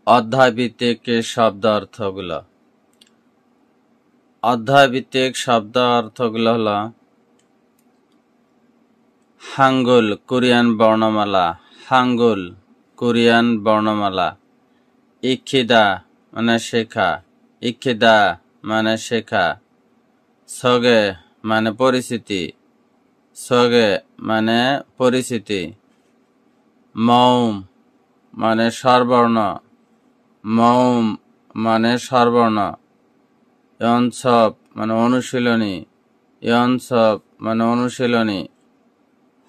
অধ্যায়ভিত্তিক শব্দ অর্থগুলো। অধ্যায়ভিত্তিক শব্দ অর্থগুলো হলো হাঙ্গুল কোরিয়ান বর্ণমালা, হাঙ্গুল কোরিয়ান বর্ণমালা। ইখিদা মানে শেখা, ইখিদা মানে শেখা। সগে মানে পরিচিতি, সগে মানে পরিচিতি। মৌম মানে স্বরবর্ণ, মৌম মানে স্বরবর্ণ। ইয়নসব মানে অনুশীলনী, ইয়নসব মানে অনুশীলনী।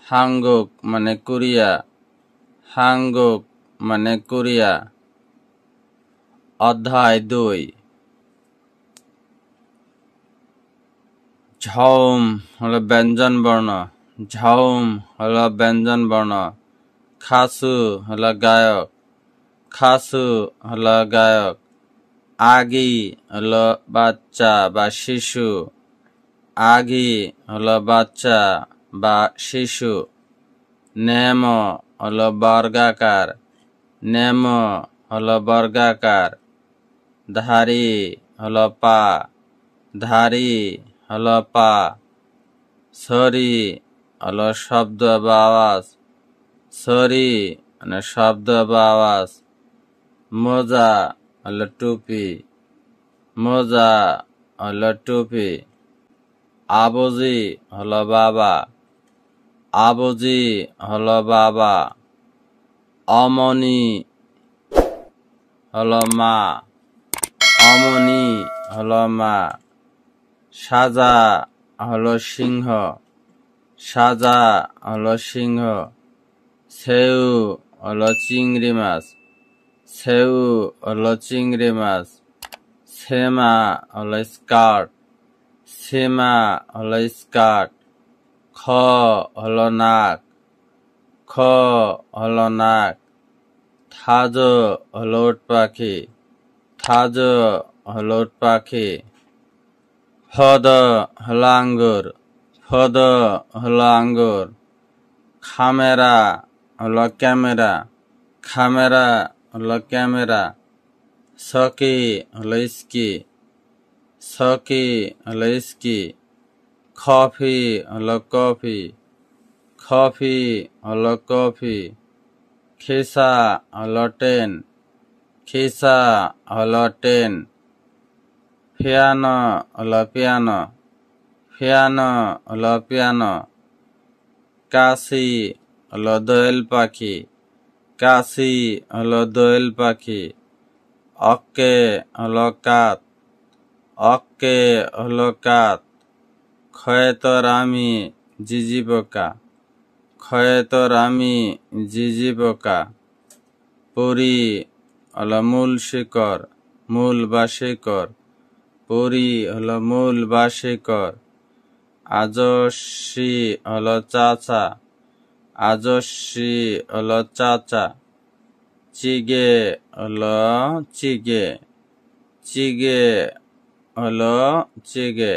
হাঙ্গুক মানে কোরিয়া, হাঙ্গুক মানে কোরিয়া। অধ্যায় 2। ঝৌম হলো ব্যঞ্জন বর্ণ, ঝৌম হলো ব্যঞ্জন বর্ণ। খাসু হলো গায়ক, খাসু হলো গায়ক। আগি হলো বাচ্চা বা শিশু, আগি হলো বাচ্চা বা শিশু। নেম হলো বর্গাকার, নেম হলো বর্গাকার। ধারি হলো পা, ধারি হলো পা। সরি হলো শব্দ বা আওয়াজ, সরি মানে শব্দ বা আওয়াজ। মোজা হলো টুপি, মোজা হলো টুপি। আবুজি হলো বাবা, আবুজি হলো বাবা। অমনি হলো মা, অমনি হলো মা। সাজা হলো সিংহ, সাজা হলো সিংহ। সেউ হলো চিংড়ি মাছ, সেউ হলো চিংড়ি মাছ। সেমা হলো স্কার্ট, সেমা হলো স্কার্ট। খ হলো নাক, খ হলো নাক। থাজ হলো উট পাখি, থাজ হলো উট পাখি। ফদ হলো আঙ্গুর, ফদ হলো আঙ্গুর। খামেরা হলো ক্যামেরা, খামেরা হলো ক্যামেরা। সকি হলো স্কি, সকি হলো স্কি। কফি হলো কফি, কফি হলো কফি। খিসা হলো টেন, খিসা হলো টেন। পিয়ানো হলো পিয়ানো, পিয়ানো হলো পিয়ানো। কাশি হলো দোয়েল পাখি, কাশি হলো দোয়েল পাখি। অক্কে হলো কাত, অক্কে হলো কাত। খয়েতরামি জিজি পোকা, খয়েতরামি জিজি পোকা। পুরি হলো মূল শিকড়, মূল বা শিকড়, পুরি হলো মূল বা শিকড়। আজস্বী হলো চাচা, আজস্বী হলো চাচা। চিগে হলো চিগে, চিগে হলো চিগে।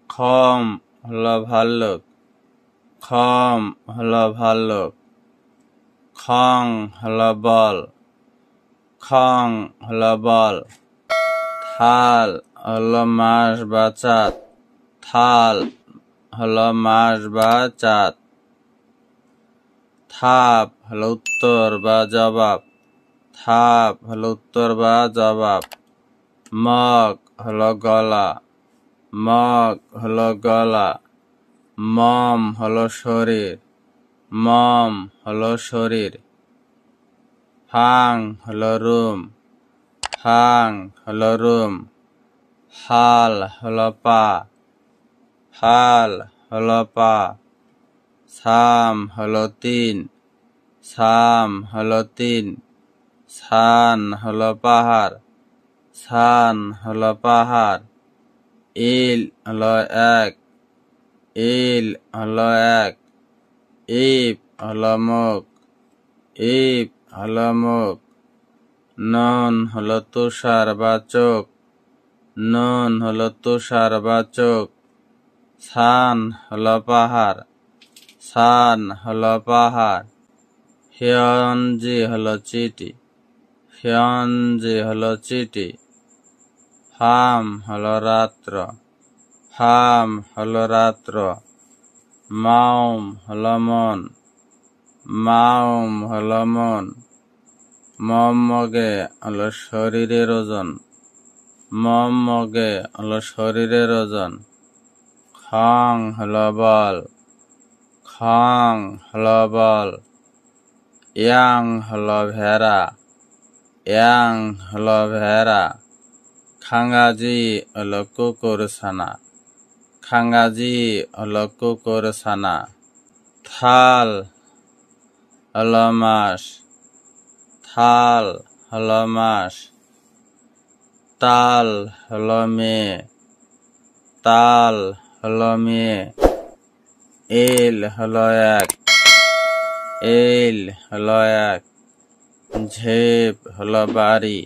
খম হলো ভাল্লুক, খম হলো ভাল্লুক। খং হলো বল, খং হলো বল। থাল হলো মাছ বা চাঁদ, থাল হলো মাছ বা চাঁদ। থাপ হলো উত্তর বা জবাব, থাপ হলো উত্তর বা জবাব। মগ হলো গলা, মগ হলো গলা। মম হলো শরীর, মম হলো শরীর। ফাং হলো রুম, ফাং হলো রুম। ফাল হলো পা, ফাল হলো পা। সাম হলো 3, সাম হলো 3। সান হলো পাহাড়, সান হলো পাহাড়। ইল হলো 1, ইল হলো 1। ইপ হলো মুখ, ইপ হলো মুখ। নুন হলো তুষার বা চোখ, নুন হলো তুষার বা চোখ। সান হলো পাহাড়, সান হলো পাহাড়। হিয়ঞ্জি হলো চিঠি, ফিয়ঞ্জি হলো চিঠি, ফাম হলো রাত্র, ফাম হলো রাত্র, মাউম হলো মন, মাউম হলো মন, মগে হলো শরীরের ওজন, মগে হলো শরীরের ওজন, খং হলো বল, খং হলো বল, ইয়াং হলো ভেড়া, ইয়াং হলো ভেড়া, খাঙ্গাজি হলো কুকুর ছানা, খাঙ্গাজি হলো কুকুর ছানা, থাল হলো মাস, থাল হলো মাস, তাল হলো মেয়ে, তাল হলো মেয়ে, এল হলো এক, এল হলো এক, ঝেপ হলো বাড়ি,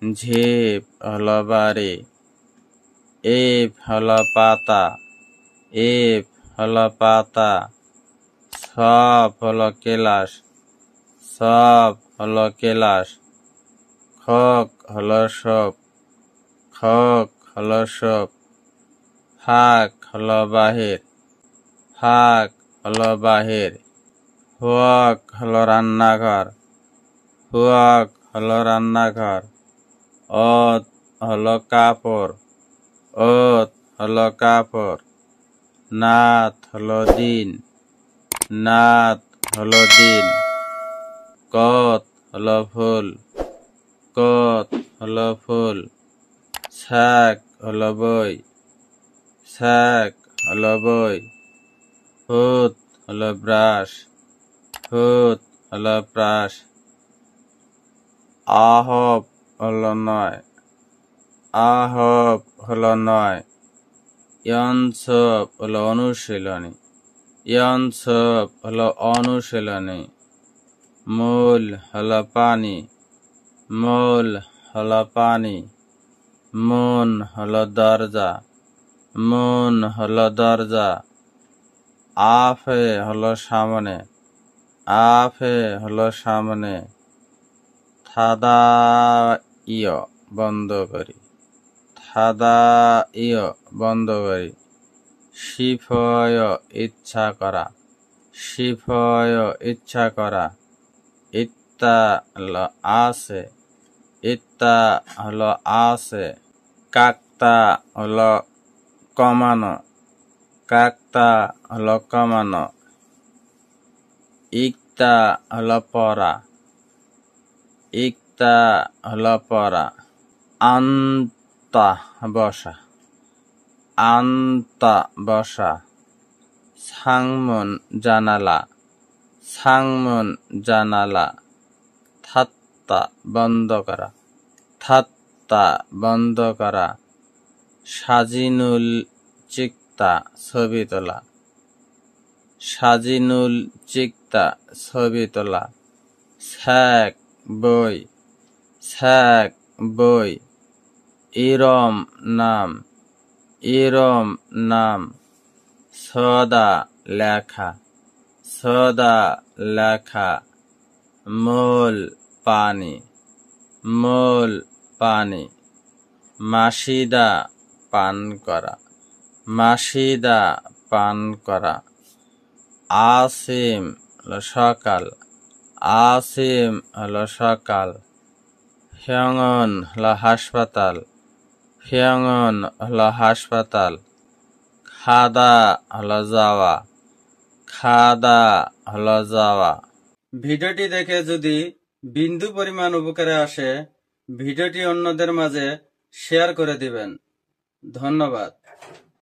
ঝেপ হলো বাড়ি, এপ হলো পাতা, এপ হলো পাতা, সব হলো কেলাস, সব হলো কেলাস, খক হলো সপ, খক হলো সপ, ফাঁক হলো বাহির, ফাঁক হলো বাহির, হুয়াক হলো রান্নাঘর, হুয়াক হলো রান্নাঘর, অত হলো কাপড়, অত হলো কাপড়, নাত হলো দিন, নাত হলো দিন, কত হলো ফুল, কত হলো ফুল, শাক হলো বই, শাক হলো বই, হুত হলো ব্রাশ, হুত হলো ব্রাশ, আহব হলো নয়, আহব হলো নয়, ইয়নসব হলো অনুশীলনী, ইয়নসব হলো অনুশীলনী, মূল হলো পানি, মূল হলো পানি, মন হলো দরজা, মন হলো দরজা, আফে হলো সামনে, আফে হলো সামনে, থাদা ইয় বন্ধ করি, থাদা ইয় বন্ধ করি, শিফয় ইচ্ছা করা, শিফয় ইচ্ছা করা, ইত্তা হলো আছে, ইত্তা হলো আছে, কাকতা হলো কমানো, কাকতা হলো কমানো, ইকতা হলো পড়া, ইকতা হলো পড়া, আন্তা বসা, আন্তা বসা, সাংমন জানালা, সাংমন জানালা, থাত্তা বন্ধ করা, থাত্তা বন্ধ করা, সাজিনুল চিক্তা ছবি তোলা, সাজিনুল চিক্তা ছবি তোলা, ছ্যাক বই, ছ্যাক বই, ইরম নাম, ইরম নাম, সদা লেখা, সদা লেখা, মোল পানি, মোল পানি, মাসিদা পান করা, মাসিদা পান করা, আসিম হলো সকাল, আসিম হলো সকাল, ফিয়ঙন হলো হাসপাতাল, ফিয়ঙন হলো হাসপাতাল, খাদা হলো যাওয়া, খাদা হলো যাওয়া। ভিডিওটি দেখে যদি বিন্দু পরিমাণ উপকারে আসে ভিডিওটি অন্যদের মাঝে শেয়ার করে দিবেন। ধন্যবাদ।